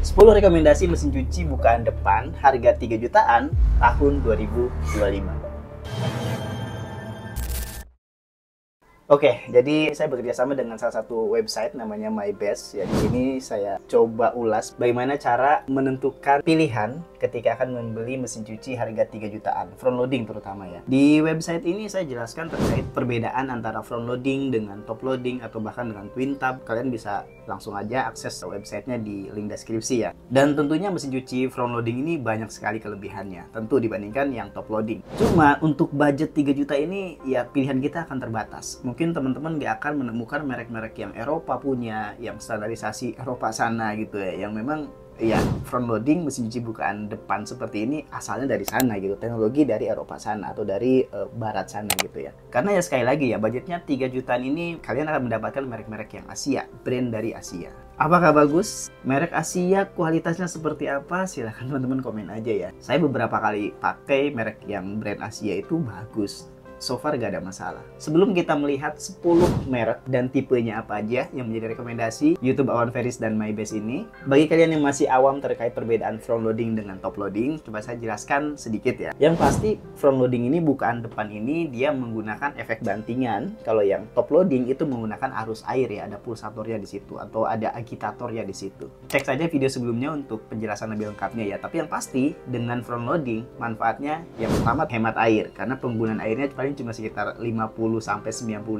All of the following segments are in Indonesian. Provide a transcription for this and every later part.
10 rekomendasi mesin cuci bukaan depan harga 3 jutaan tahun 2025. Oke, jadi saya bekerja sama dengan salah satu website namanya MyBest. Ya, di sini saya coba ulas bagaimana cara menentukan pilihan ketika akan membeli mesin cuci harga 3 jutaan, front loading terutama ya. Di website ini saya jelaskan terkait perbedaan antara front loading dengan top loading atau bahkan dengan twin tub. Kalian bisa langsung aja akses websitenya di link deskripsi ya. Dan tentunya mesin cuci front loading ini banyak sekali kelebihannya, tentu dibandingkan yang top loading. Cuma untuk budget 3 juta ini ya pilihan kita akan terbatas. Mungkin teman-teman nggak akan menemukan merek-merek yang Eropa punya, yang standarisasi Eropa sana gitu ya, yang memang ya front loading mesin cuci bukaan depan seperti ini asalnya dari sana gitu, teknologi dari Eropa sana atau dari barat sana gitu ya. Karena ya sekali lagi ya budgetnya 3 jutaan ini kalian akan mendapatkan merek-merek yang Asia, brand dari Asia. Apakah bagus? Merek Asia kualitasnya seperti apa? Silahkan teman-teman komen aja ya. Saya beberapa kali pakai merek yang brand Asia itu bagus. So far gak ada masalah. Sebelum kita melihat 10 merek dan tipenya apa aja yang menjadi rekomendasi YouTube Awan Feris dan MyBest ini, bagi kalian yang masih awam terkait perbedaan front loading dengan top loading, coba saya jelaskan sedikit ya. Yang pasti front loading ini bukaan depan ini dia menggunakan efek bantingan. Kalau yang top loading itu menggunakan arus air ya, ada pulsatornya di situ atau ada agitatornya di situ. Cek saja video sebelumnya untuk penjelasan lebih lengkapnya ya. Tapi yang pasti dengan front loading manfaatnya yang pertama hemat air karena penggunaan airnya paling cuma sekitar 50-90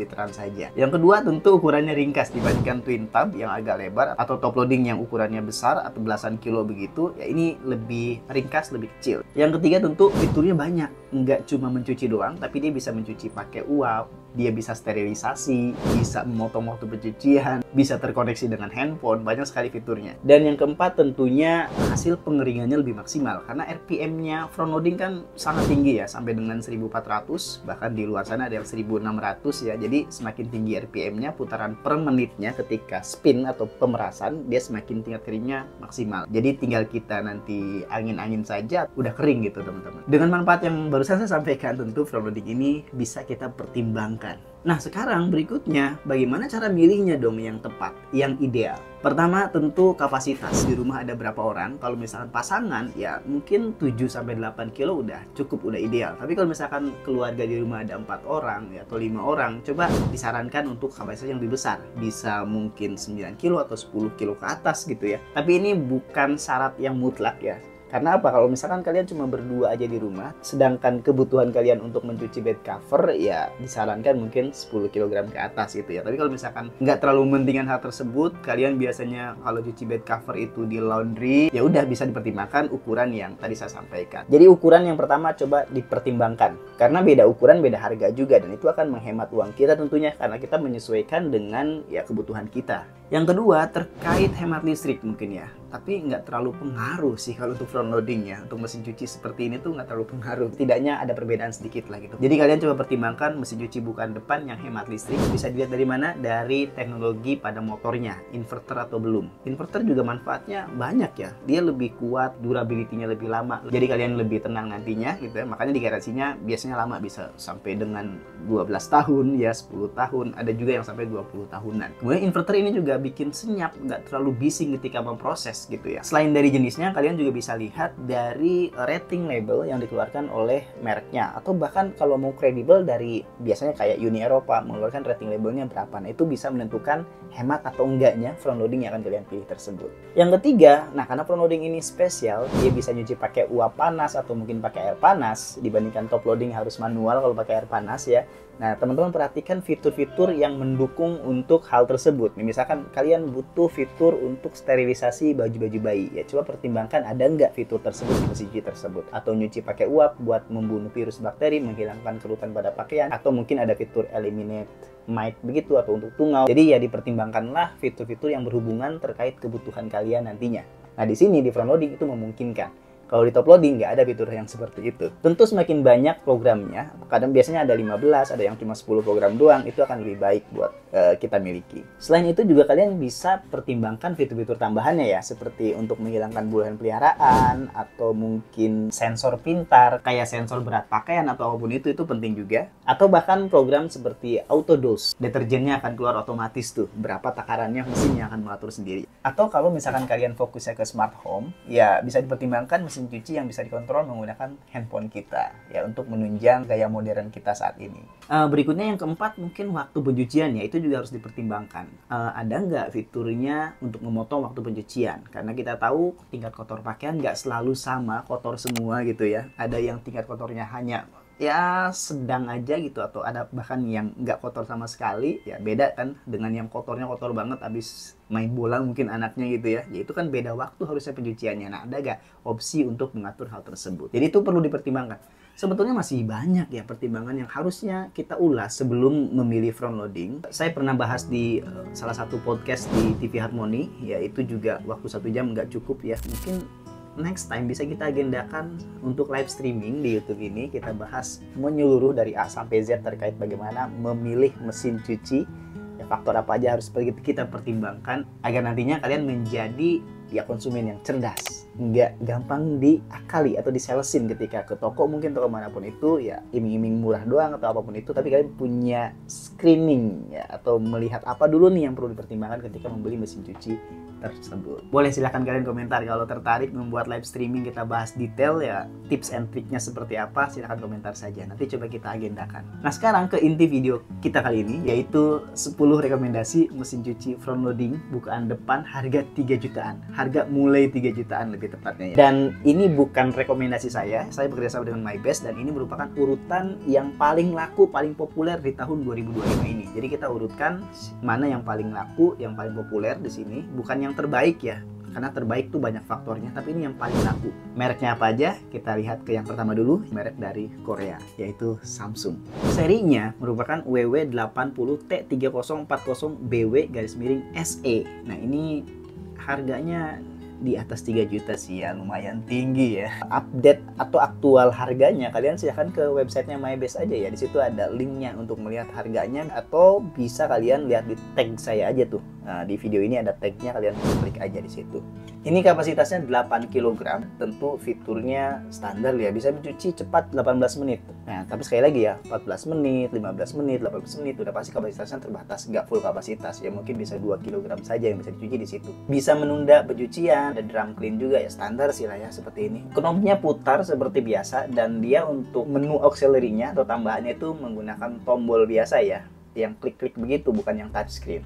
literan saja. Yang kedua tentu ukurannya ringkas dibandingkan twin tub yang agak lebar atau top loading yang ukurannya besar atau belasan kilo begitu. Ya ini lebih ringkas, lebih kecil. Yang ketiga tentu fiturnya banyak. Nggak cuma mencuci doang, tapi dia bisa mencuci pakai uap, dia bisa sterilisasi, bisa memotong waktu pencucian, bisa terkoneksi dengan handphone, banyak sekali fiturnya. Dan yang keempat tentunya hasil pengeringannya lebih maksimal karena RPM-nya front loading kan sangat tinggi ya, sampai dengan 1400, bahkan di luar sana ada yang 1600 ya. Jadi semakin tinggi RPM-nya, putaran per menitnya ketika spin atau pemerasan, dia semakin tingkat keringnya maksimal. Jadi tinggal kita nanti angin-angin saja udah kering gitu teman-teman. Dengan manfaat yang barusan saya sampaikan, tentu front loading ini bisa kita pertimbangkan. Nah sekarang berikutnya bagaimana cara milihnya dong yang tepat, yang ideal. Pertama tentu kapasitas, di rumah ada berapa orang. Kalau misalkan pasangan ya mungkin 7-8 kilo udah cukup, udah ideal. Tapi kalau misalkan keluarga di rumah ada 4 orang ya, atau 5 orang, coba disarankan untuk kapasitas yang lebih besar. Bisa mungkin 9 kilo atau 10 kilo ke atas gitu ya. Tapi ini bukan syarat yang mutlak ya. Karena apa? Kalau misalkan kalian cuma berdua aja di rumah, sedangkan kebutuhan kalian untuk mencuci bed cover ya disarankan mungkin 10 kg ke atas gitu ya. Tapi kalau misalkan nggak terlalu mementingkan hal tersebut, kalian biasanya kalau cuci bed cover itu di laundry, ya udah bisa dipertimbangkan ukuran yang tadi saya sampaikan. Jadi ukuran yang pertama coba dipertimbangkan. Karena beda ukuran, beda harga juga, dan itu akan menghemat uang kita tentunya karena kita menyesuaikan dengan ya kebutuhan kita. Yang kedua terkait hemat listrik mungkin ya. Tapi nggak terlalu pengaruh sih kalau untuk front loading ya. Untuk mesin cuci seperti ini tuh nggak terlalu pengaruh. Tidaknya ada perbedaan sedikit lah gitu. Jadi kalian coba pertimbangkan mesin cuci bukaan depan yang hemat listrik. Bisa dilihat dari mana? Dari teknologi pada motornya, inverter atau belum. Inverter juga manfaatnya banyak ya. Dia lebih kuat, durability-nya lebih lama. Jadi kalian lebih tenang nantinya gitu ya. Makanya di garansinya biasanya lama, bisa sampai dengan 12 tahun ya, 10 tahun. Ada juga yang sampai 20 tahunan. Kemudian inverter ini juga bikin senyap, nggak terlalu bising ketika memproses gitu ya. Selain dari jenisnya, kalian juga bisa lihat dari rating label yang dikeluarkan oleh mereknya, atau bahkan kalau mau kredibel dari biasanya kayak Uni Eropa mengeluarkan rating labelnya berapa. Nah itu bisa menentukan hemat atau enggaknya front loading yang akan kalian pilih tersebut. Yang ketiga, nah karena front loading ini spesial, dia bisa nyuci pakai uap panas atau mungkin pakai air panas dibandingkan top loading harus manual kalau pakai air panas ya. Nah, teman-teman perhatikan fitur-fitur yang mendukung untuk hal tersebut. Misalkan kalian butuh fitur untuk sterilisasi baju-baju bayi, ya coba pertimbangkan ada nggak fitur tersebut di mesin cuci tersebut. Atau nyuci pakai uap buat membunuh virus bakteri, menghilangkan kerutan pada pakaian, atau mungkin ada fitur eliminate mite begitu atau untuk tungau. Jadi ya dipertimbangkanlah fitur-fitur yang berhubungan terkait kebutuhan kalian nantinya. Nah, di sini di front loading itu memungkinkan. Kalau di top loading nggak ada fitur yang seperti itu. Tentu semakin banyak programnya, kadang biasanya ada 15, ada yang cuma 10 program doang, itu akan lebih baik buat kita miliki. Selain itu juga kalian bisa pertimbangkan fitur-fitur tambahannya ya, seperti untuk menghilangkan buluhan peliharaan, atau mungkin sensor pintar kayak sensor berat pakaian atau apapun itu penting juga. Atau bahkan program seperti auto dose, deterjennya akan keluar otomatis tuh, berapa takarannya mesinnya akan mengatur sendiri. Atau kalau misalkan kalian fokusnya ke smart home, ya bisa dipertimbangkan mesin cuci yang bisa dikontrol menggunakan handphone kita ya, untuk menunjang gaya modern kita saat ini. Berikutnya yang keempat, mungkin waktu pencucian ya, itu juga harus dipertimbangkan. Ada nggak fiturnya untuk memotong waktu pencucian? Karena kita tahu tingkat kotor pakaian nggak selalu sama, kotor semua gitu ya. Ada yang tingkat kotornya hanya ya sedang aja gitu, atau ada bahkan yang nggak kotor sama sekali. Ya beda kan dengan yang kotornya kotor banget abis main bola mungkin anaknya gitu ya. Ya itu kan beda waktu harusnya pencuciannya. Nah, ada nggak opsi untuk mengatur hal tersebut? Jadi itu perlu dipertimbangkan. Sebetulnya masih banyak ya pertimbangan yang harusnya kita ulas sebelum memilih front loading. Saya pernah bahas di salah satu podcast di TV Harmony, ya itu juga waktu 1 jam nggak cukup ya. Mungkin next time bisa kita agendakan untuk live streaming di YouTube ini. Kita bahas menyeluruh dari A sampai Z terkait bagaimana memilih mesin cuci. Ya, faktor apa aja harus kita pertimbangkan agar nantinya kalian menjadi ya konsumen yang cerdas, nggak gampang diakali atau disalesin ketika ke toko, mungkin toko manapun itu ya iming-iming murah doang atau apapun itu, tapi kalian punya screening ya, atau melihat apa dulu nih yang perlu dipertimbangkan ketika membeli mesin cuci tersebut. Boleh silahkan kalian komentar kalau tertarik membuat live streaming, kita bahas detail ya, tips and triknya seperti apa, silahkan komentar saja, nanti coba kita agendakan. Nah sekarang ke inti video kita kali ini, yaitu 10 rekomendasi mesin cuci front loading bukaan depan harga 3 jutaan, harga mulai 3 jutaan lebih tepatnya ya. Dan ini bukan rekomendasi saya bekerjasama dengan MyBest, dan ini merupakan urutan yang paling laku, paling populer di tahun 2025 ini. Jadi kita urutkan mana yang paling laku, yang paling populer di sini, bukan yang terbaik ya, karena terbaik tuh banyak faktornya, tapi ini yang paling laku. Mereknya apa aja? Kita lihat ke yang pertama dulu, merek dari Korea, yaitu Samsung. Serinya merupakan WW804040BW-SE. Nah ini harganya di atas 3 juta sih ya, lumayan tinggi ya. Update atau aktual harganya kalian silahkan ke websitenya MyBest aja ya, di situ ada linknya untuk melihat harganya, atau bisa kalian lihat di tag saya aja tuh. Nah, di video ini ada tagnya, kalian klik aja di situ. Ini kapasitasnya 8 kg, tentu fiturnya standar ya, bisa mencuci cepat 18 menit. Nah, tapi sekali lagi ya, 14 menit, 15 menit, 18 menit, udah pasti kapasitasnya terbatas, nggak full kapasitas ya, mungkin bisa 2 kg saja yang bisa dicuci di situ. Bisa menunda pencucian, ada drum clean juga ya, standar sih lah ya seperti ini. Knobnya putar seperti biasa, dan dia untuk menu auxiliary-nya atau tambahannya itu menggunakan tombol biasa ya, yang klik-klik begitu, bukan yang touchscreen.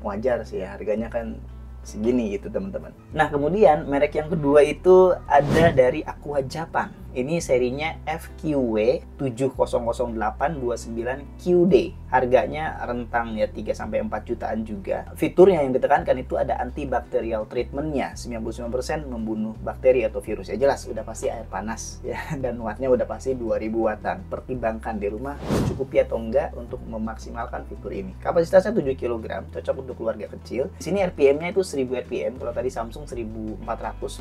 Wajar sih ya, harganya kan segini gitu teman-teman. Nah kemudian merek yang kedua itu ada dari Aqua Japan. Ini serinya FQW7000829QD. Harganya rentang ya 3-4 jutaan juga. Fiturnya yang ditekankan itu ada antibacterial treatmentnya, 99% membunuh bakteri atau virus. Ya jelas udah pasti air panas ya, dan wattnya udah pasti 2000 wattan. Pertimbangkan di rumah cukup ya atau enggak untuk memaksimalkan fitur ini. Kapasitasnya 7 kg, cocok untuk keluarga kecil. Di sini RPM-nya itu 1000 RPM. Kalau tadi Samsung 1400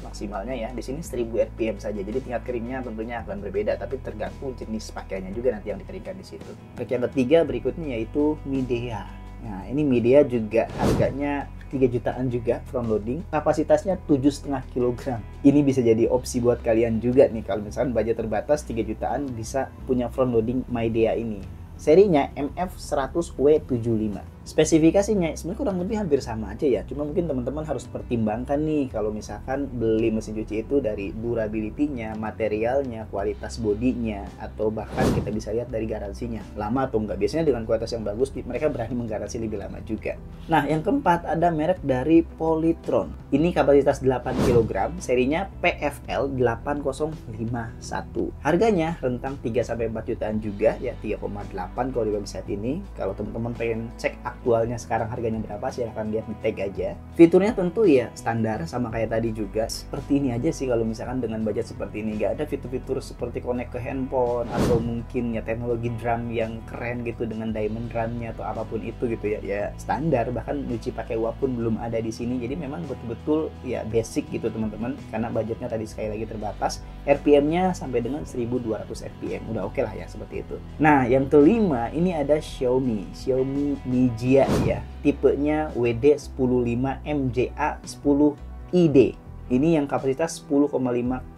maksimalnya ya, di sini 1000 RPM saja. Jadi tingkat keringnya tentunya akan berbeda, tapi tergantung jenis pakaiannya juga nanti yang dikeringkan di situ. Merek yang ketiga berikutnya yaitu Midea. Nah ini Midea juga harganya 3 jutaan juga, front loading. Kapasitasnya 7,5 kg. Ini bisa jadi opsi buat kalian juga nih, kalau misalkan budget terbatas 3 jutaan bisa punya front loading Midea ini. Serinya MF100W75. Spesifikasinya sebenarnya kurang lebih hampir sama aja ya, cuma mungkin teman-teman harus pertimbangkan nih kalau misalkan beli mesin cuci itu dari durability-nya, materialnya, kualitas bodinya, atau bahkan kita bisa lihat dari garansinya lama atau enggak. Biasanya dengan kualitas yang bagus mereka berani menggaransi lebih lama juga. Nah yang keempat ada merek dari Polytron. Ini kapasitas 8 kg, serinya PFL8051. Harganya rentang 3-4 jutaan juga ya, 3,8 kalau di website ini. Kalau teman-teman pengen cek aktualnya sekarang harganya berapa, silahkan lihat di tag aja. Fiturnya tentu ya standar sama kayak tadi juga, seperti ini aja sih. Kalau misalkan dengan budget seperti ini nggak ada fitur-fitur seperti connect ke handphone, atau mungkin ya teknologi drum yang keren gitu dengan diamond drumnya atau apapun itu gitu ya, ya standar. Bahkan nyuci pakai uap pun belum ada di sini. Jadi memang betul-betul ya basic gitu teman-teman, karena budgetnya tadi sekali lagi terbatas. RPM-nya sampai dengan 1200 RPM, udah oke lah ya seperti itu. Nah yang kelima ini ada Xiaomi Mi G Asia ya, tipenya WD105MJA10ID. Ini yang kapasitas 10,5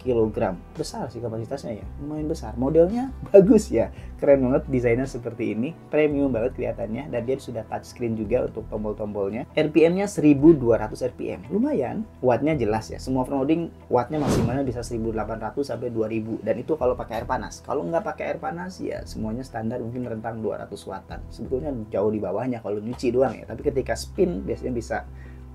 kg. Besar sih kapasitasnya ya, lumayan besar. Modelnya bagus ya, keren banget desainnya seperti ini. Premium banget kelihatannya, dan dia sudah touchscreen juga untuk tombol-tombolnya. RPM-nya 1200 RPM, lumayan. Wattnya jelas ya, semua front-loading wattnya maksimalnya bisa 1800 sampai 2000. Dan itu kalau pakai air panas. Kalau nggak pakai air panas ya semuanya standar, mungkin rentang 200 wattan. Sebetulnya jauh di bawahnya kalau nyuci doang ya. Tapi ketika spin biasanya bisa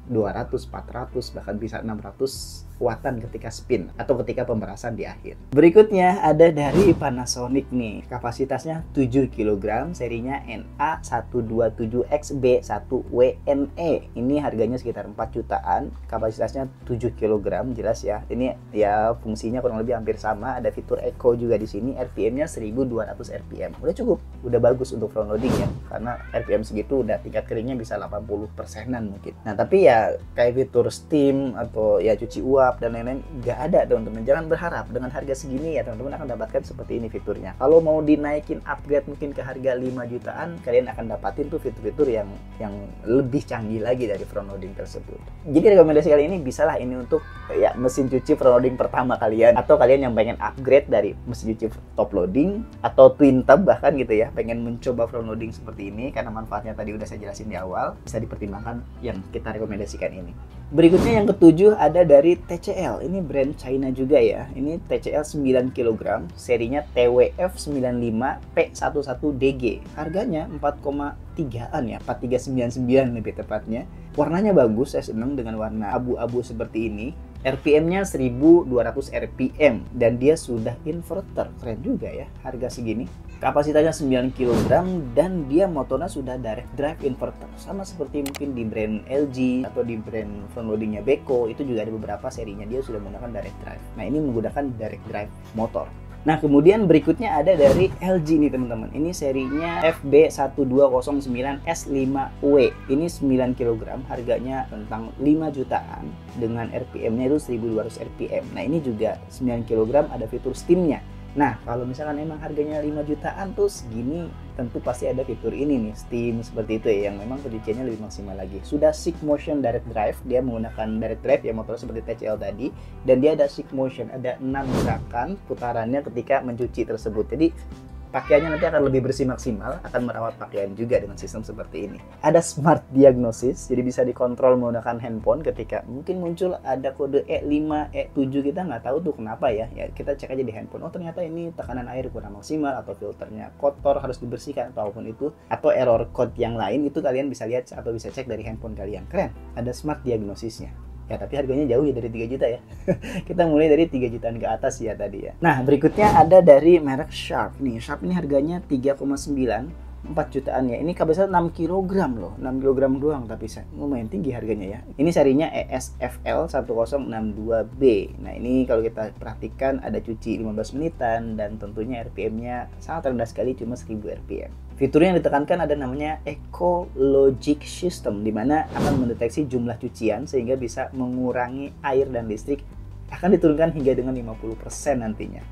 200, 400, bahkan bisa 600 wattan ketika spin atau ketika pemerasan di akhir. Berikutnya ada dari Panasonic nih. Kapasitasnya 7 kg, serinya NA127XB1WNE. Ini harganya sekitar 4 jutaan. Kapasitasnya 7 kg, jelas ya. Ini ya fungsinya kurang lebih hampir sama. Ada fitur Eco juga di sini. RPM-nya 1200 RPM. Udah cukup, udah bagus untuk front loading ya. Karena RPM segitu udah tingkat keringnya bisa 80%-an mungkin. Nah, tapi ya kayak fitur steam atau ya cuci uap dan lain-lain nggak ada teman-teman. Jangan berharap dengan harga segini ya teman-teman akan dapatkan seperti ini fiturnya. Kalau mau dinaikin upgrade mungkin ke harga 5 jutaan, kalian akan dapatin tuh fitur-fitur yang lebih canggih lagi dari front loading tersebut. Jadi rekomendasi kali ini bisalah ini untuk ya mesin cuci front loading pertama kalian, atau kalian yang pengen upgrade dari mesin cuci top loading atau twin tub bahkan gitu ya, pengen mencoba front loading seperti ini karena manfaatnya tadi udah saya jelasin di awal, bisa dipertimbangkan yang kita rekomendasikan ini. Berikutnya yang ketujuh ada dari TCL. Ini brand China juga ya. Ini TCL 9 kg, serinya TWF95P11DG. Harganya 4,3an ya, 4399 lebih tepatnya. Warnanya bagus, saya seneng dengan warna abu-abu seperti ini. RPM-nya 1200 RPM dan dia sudah inverter. Keren juga ya harga segini. Kapasitasnya 9 kg dan dia motornya sudah direct drive inverter. Sama seperti mungkin di brand LG atau di brand front loadingnya Beko, itu juga ada beberapa serinya dia sudah menggunakan direct drive. Nah, ini menggunakan direct drive motor. Nah, kemudian berikutnya ada dari LG nih teman-teman. Ini serinya FB1209S5W. Ini 9 kg, harganya tentang 5 jutaan dengan RPM-nya itu 1200 RPM. Nah, ini juga 9 kg ada fitur steam-nya. Nah, kalau misalkan emang harganya 5 jutaan tuh segini, tentu pasti ada fitur ini nih, steam seperti itu ya, yang memang pencuciannya lebih maksimal lagi. Sudah 6 motion direct drive, dia menggunakan direct drive ya, motor seperti TCL tadi, dan dia ada 6 motion, ada 6 gerakan putarannya ketika mencuci tersebut. Jadi pakaiannya nanti akan lebih bersih maksimal, akan merawat pakaian juga dengan sistem seperti ini. Ada smart diagnosis, jadi bisa dikontrol menggunakan handphone ketika mungkin muncul ada kode E5, E7, kita nggak tahu tuh kenapa ya. Ya kita cek aja di handphone, oh ternyata ini tekanan air kurang maksimal, atau filternya kotor harus dibersihkan, apapun itu, atau error code yang lain, itu kalian bisa lihat atau bisa cek dari handphone kalian. Keren, ada smart diagnosisnya. Ya, tapi harganya jauh ya dari 3 juta ya. Kita mulai dari 3 jutaan ke atas ya tadi ya. Nah, berikutnya ada dari merek Sharp. Nih, Sharp ini harganya 3,9, 4 jutaan ya. Ini kapasitas 6 kg loh. 6 kg doang, tapi lumayan tinggi harganya ya. Ini serinya ESFL1062B. Nah, ini kalau kita perhatikan ada cuci 15 menitan dan tentunya RPM-nya sangat rendah sekali, cuma 1000 RPM. Fitur yang ditekankan ada namanya Eco Logic System, di mana akan mendeteksi jumlah cucian sehingga bisa mengurangi air dan listrik, akan diturunkan hingga dengan 50% nantinya.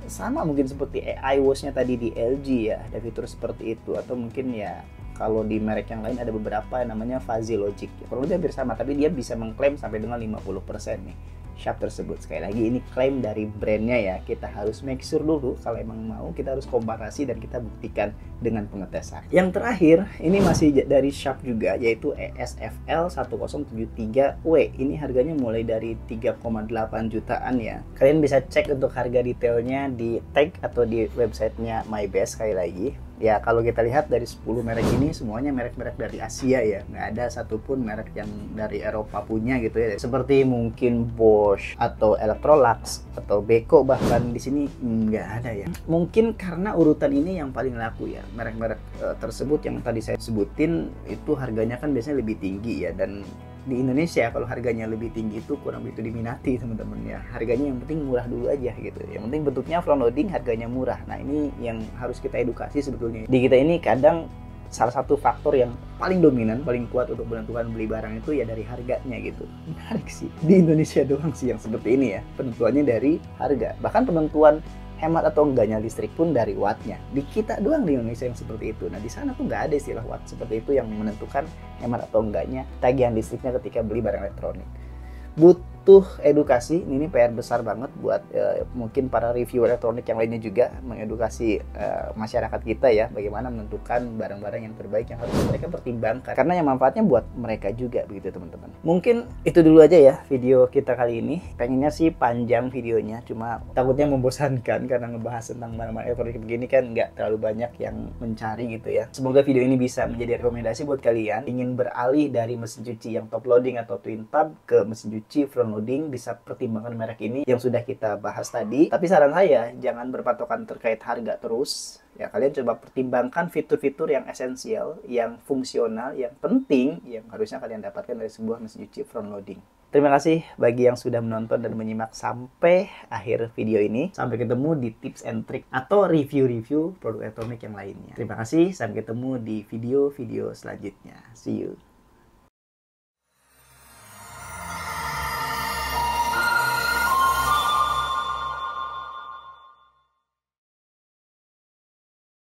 Sama mungkin seperti AI wash-nya tadi di LG ya, ada fitur seperti itu. Atau mungkin ya kalau di merek yang lain ada beberapa yang namanya Fuzzy Logic. Kurang lebih hampir sama, tapi dia bisa mengklaim sampai dengan 50% nih Sharp tersebut. Sekali lagi ini klaim dari brandnya ya, kita harus make sure dulu kalau emang mau, kita harus komparasi dan kita buktikan dengan pengetesan. Yang terakhir ini masih dari Sharp juga, yaitu ESFL1073W. Ini harganya mulai dari 3,8 jutaan ya. Kalian bisa cek untuk harga detailnya di tag atau di websitenya MyBest. Sekali lagi ya, kalau kita lihat dari 10 merek ini semuanya merek-merek dari Asia ya, nggak ada satupun merek yang dari Eropa punya gitu ya. Seperti mungkin Bosch atau Electrolux atau Beko, bahkan di sini nggak ada ya. Mungkin karena urutan ini yang paling laku ya, merek-merek tersebut yang tadi saya sebutin itu harganya kan biasanya lebih tinggi ya, dan di Indonesia kalau harganya lebih tinggi itu kurang begitu diminati teman-teman ya. Harganya yang penting murah dulu aja gitu. Yang penting bentuknya front loading, harganya murah. Nah, ini yang harus kita edukasi sebetulnya. Di kita ini kadang salah satu faktor yang paling dominan, paling kuat untuk menentukan beli barang itu ya dari harganya gitu. Menarik sih, di Indonesia doang sih yang seperti ini ya, penentuannya dari harga. Bahkan penentuan hemat atau enggaknya listrik pun dari wattnya. Di kita doang di Indonesia yang seperti itu. Nah di sana tuh nggak ada istilah watt seperti itu yang menentukan hemat atau enggaknya tagihan listriknya ketika beli barang elektronik. Butuh edukasi, ini PR besar banget buat mungkin para review elektronik yang lainnya juga, mengedukasi masyarakat kita ya, bagaimana menentukan barang-barang yang terbaik yang harus mereka pertimbangkan, karena yang manfaatnya buat mereka juga begitu teman-teman. Mungkin itu dulu aja ya video kita kali ini. Pengennya sih panjang videonya, cuma takutnya membosankan karena ngebahas tentang barang-barang elektronik begini kan nggak terlalu banyak yang mencari gitu ya. Semoga video ini bisa menjadi rekomendasi buat kalian ingin beralih dari mesin cuci yang top loading atau twin tub ke mesin cuci front loading. Bisa pertimbangkan merek ini yang sudah kita bahas tadi. Tapi saran saya, jangan berpatokan terkait harga terus. Ya, kalian coba pertimbangkan fitur-fitur yang esensial, yang fungsional, yang penting, yang harusnya kalian dapatkan dari sebuah mesin cuci front loading. Terima kasih bagi yang sudah menonton dan menyimak sampai akhir video ini. Sampai ketemu di tips and trick atau review-review produk elektronik yang lainnya. Terima kasih, sampai ketemu di video-video selanjutnya. See you.